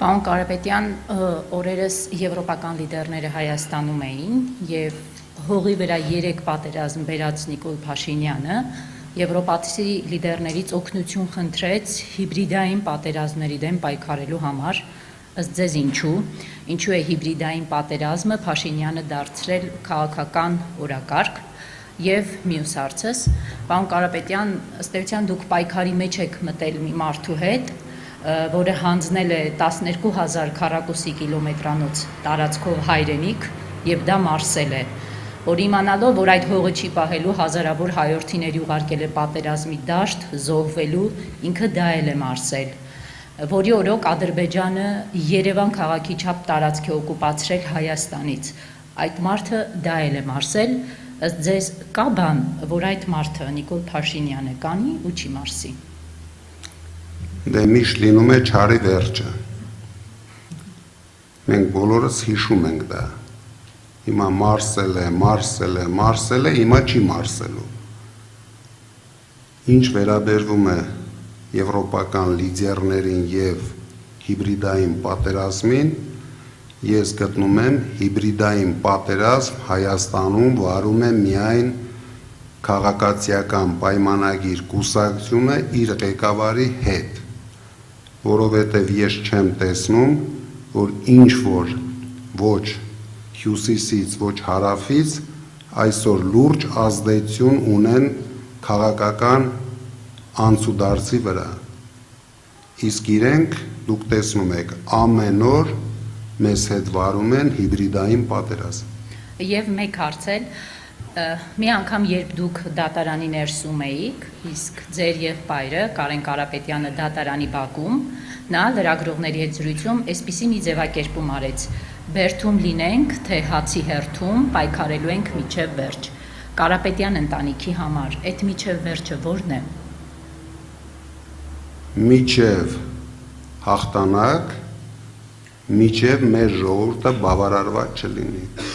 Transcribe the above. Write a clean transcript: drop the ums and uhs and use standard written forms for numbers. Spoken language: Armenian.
Պարոն Կարապետյան, օրերս եվրոպական լիդերները Հայաստանում էին եւ հողի վրա 3 պատերազմ բերած Նիկոլ Փաշինյանը եվրոպացի լիդերներից օգնություն խնդրեց հիբրիդային պատերազմների դեմ պայքարելու համար, ըստ ձեզ ինչու է հիբրիդային պատերազմը Փաշինյանը դարձրել քաղաքական օրակարգ եւ մյուս հարցս, պարոն Կարապետյան, ըստ էության դուք պայքարի մեջ եք մտել մի մարդու հետ, որը հանձնել է 12,000 քառակուսի կիլոմետրանոց տարածքով հայրենիք եւ դա մարսել է, որ իմանալով, որ այդ հողը չի պահելու հազարավոր հայրենիքների ուղարկել է պատերազմի դաշտ, զոհվելու, ինքը դա էլ է մարսել, որի օրոք Ադրբեջանը Երևան քաղաքի չափ տարածք է օկուպացրել Հայաստանից, այդ մարդը դա էլ է մարսել, ըստ ձեզ կա բան, որ այդ մարդը Նիկոլ Փաշինյանը կանի ու չի մարսի։ Դե միշտ լինում է չարի վերջը։ Մենք բոլորս հիշում ենք դա։ Հիմա մարսել է, հիմա չի մարսելու։ Ինչ վերաբերվում է եվրոպական լիդերներին եւ հիբրիդային պատերազմին, ես գտնում եմ հիբրիդային պատերազմ Հայաստանում վարում է միայն քաղաքացիական պայմանագիր կուսակցությունը իր ղեկավարի հետ, որովհետև ես չեմ տեսնում, որ ինչ որ ոչ հյուսիսից, ոչ հարավից այսօր լուրջ ազդեցություն ունեն քաղաքական անցուդարձի վրա։ Իսկ իրենք, դուք տեսնում եք, ամեն օր մեզ հետ վարում են հիբրիդային պատերազմ։ Եվ մեկ հարց էլ, մի անգամ երբ դուք դատարանի ներսում էիք, իսկ ձեր եղբայրը Կարեն Կարապետյանը դատարանի բակում, նա լրագրողների հետ զրույցում այսպիսի մի ձևակերպում արեց. «Բերդում լինենք, թե հացի հերթում, պայքարելու ենք մինչև վերջ»։ Կարապետյան ընտանիքի համար այդ մինչև վերջը ո՞րն է։ Մինչև հաղթանակ, մինչև մեր ժողովուրդը բավարարված չլինի։